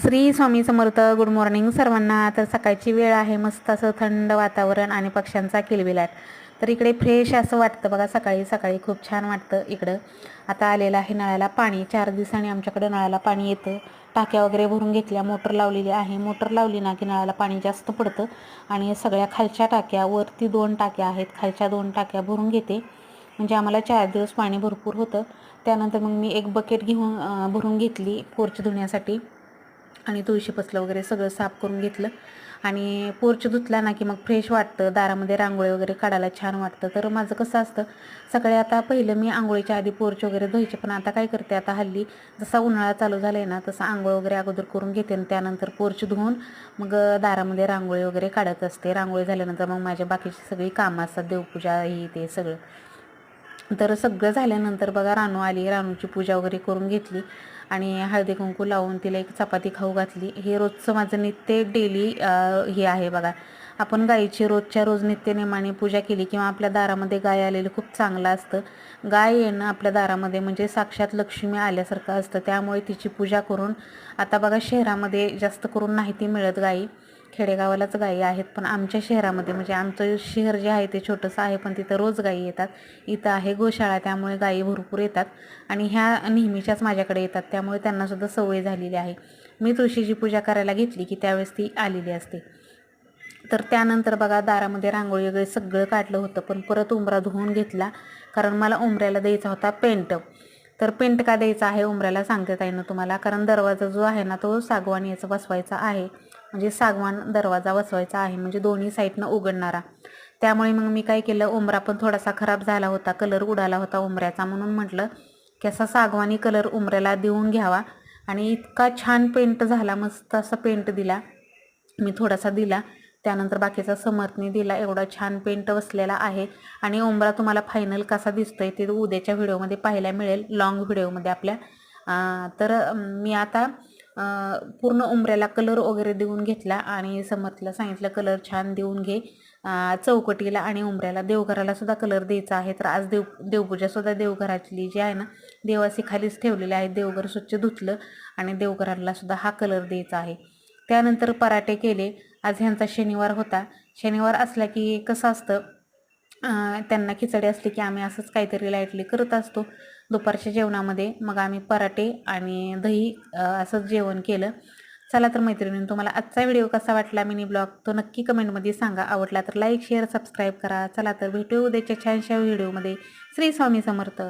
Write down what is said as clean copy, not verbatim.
Shri Swami Samarth. Good morning सर्वांना. तर सकाळची वेळ आहे, मस्त असं थंड वातावरण आणि पक्ष्यांचा किलबिलाट. तर इकडे फ्रेश असं वाटतं बघा, सकाळी सकाळी खूप छान वाटतं इकडं. आता आलेलं आहे नळाला पाणी. 4 दिवसांनी आमच्याकडे नळाला पाणी येतं. टाक्या वगैरे भरून घेतल्या, मोटर लावलेली आहे. मोटर लावली ना की नळाला पाणी जास्त पडतं आणि सगळ्या खालच्या टाक्या, वरती 2 टाक्या आहेत, खालच्या 2 टाक्या भरून घेते, म्हणजे आम्हाला 4 दिवस पाणी भरपूर होतं. त्यानंतर मग मी एक बकेट घेऊन भरून घेतली पोर्च धुण्यासाठी आणि तुळशी पसलं वगैरे सगळं साफ करून घेतलं. आणि पोर्च धुतला ना की मग फ्रेश वाटतं, दारामध्ये रांगोळी वगैरे काढायला छान वाटतं. तर माझं कसं असतं, सकाळी आता पहिलं मी आंघोळीच्या आधी पोर्च वगैरे धुवायचे, पण आता काय करते, आता हल्ली जसा उन्हाळा चालू झाला आहे ना तसं आंघोळ वगैरे अगोदर करून घेते आणि त्यानंतर पोर्च धुवून मग दारामध्ये रांगोळी वगैरे काढत असते. रांगोळी झाल्यानंतर मग माझ्या बाकीची सगळी कामं असतात, देवपूजा ही ते सगळं. तर सगळं झाल्यानंतर बघा रानू आली, रानूची पूजा वगैरे करून घेतली आणि हळदी कुंकू लावून तिला एक चपाती खाऊ घातली. हे रोजचं माझं नित्य डेली हे आहे बघा. आपण गायीची रोजच्या रोज नित्यनेमाने पूजा केली किंवा आपल्या दारामध्ये गाय आलेली खूप चांगलं असतं. गाय येणं आपल्या दारामध्ये म्हणजे साक्षात लक्ष्मी आल्यासारखं असतं. त्यामुळे तिची पूजा करून, आता बघा शहरामध्ये जास्त करून नाही ती मिळत गायी, खेडेगावालाच गायी आहेत, पण आमच्या शहरामध्ये म्हणजे आमचं शहर जे आहे ते छोटंसं आहे, पण तिथं रोज गायी येतात. इथं आहे गोशाळा, त्यामुळे गायी भरपूर येतात आणि ह्या नेहमीच्याच माझ्याकडे येतात, त्यामुळे त्यांनासुद्धा सवय झालेली आहे. मी तुळशीची पूजा करायला घेतली की त्यावेळेस ती आलेली असते. तर त्यानंतर बघा दारामध्ये रांगोळी वगैरे सगळं काढलं होतं, पण परत उंबरा धुवून घेतला, कारण मला उंबऱ्याला द्यायचा होता पेंट. तर पेंट का द्यायचा आहे उंबऱ्याला सांगते ताईनं तुम्हाला, कारण दरवाजा जो आहे ना तो सागवान याचा बसवायचा आहे, म्हणजे सागवान दरवाजा बसवायचा आहे, म्हणजे दोन्ही साईडनं उघडणारा. त्यामुळे मग मी काय केलं, उंबरा पण थोडासा खराब झाला होता, कलर उडाला होता उंबऱ्याचा, म्हणून म्हटलं की असा सागवानी कलर उंबऱ्याला देऊन घ्यावा. आणि इतका छान पेंट झाला, मस्त असा पेंट दिला मी, थोडासा दिला, त्यानंतर बाकीचा समर्थने दिला. एवढा छान पेंट बसलेला आहे. आणि उंबरा तुम्हाला फायनल कसा दिसतोय ते उद्याच्या व्हिडिओमध्ये पाहायला मिळेल, लॉंग व्हिडिओमध्ये आपल्या. तर मी आता पूर्ण उंबऱ्याला कलर वगैरे देऊन घेतला आणि समर्थला सांगितलं कलर छान देऊन घे, चौकटीला आणि उंबऱ्याला, देवघराला सुद्धा कलर द्यायचा आहे. तर आज देवपूजासुद्धा देवघरातली जी आहे ना, देवासी खालीच ठेवलेले आहे, देवघर स्वच्छ धुतलं आणि देवघराला सुद्धा हा कलर द्यायचा आहे. त्यानंतर पराठे केले. आज ह्यांचा शनिवार होता. शनिवार असला की कसं असतं, त्यांना खिचडी असली की आम्ही असंच काहीतरी लाईटली करत असतो दुपारच्या जेवणामध्ये. मग आम्ही पराठे आणि दही असंच जेवण केलं. चला तर मैत्रिणींनो, तुम्हाला आजचा व्हिडिओ कसा वाटला मिनी ब्लॉग तो नक्की कमेंटमध्ये सांगा. आवडला तर लाईक शेअर सबस्क्राईब करा. चला तर भेटू उद्याच्या छानशा व्हिडिओमध्ये. श्री स्वामी समर्थ.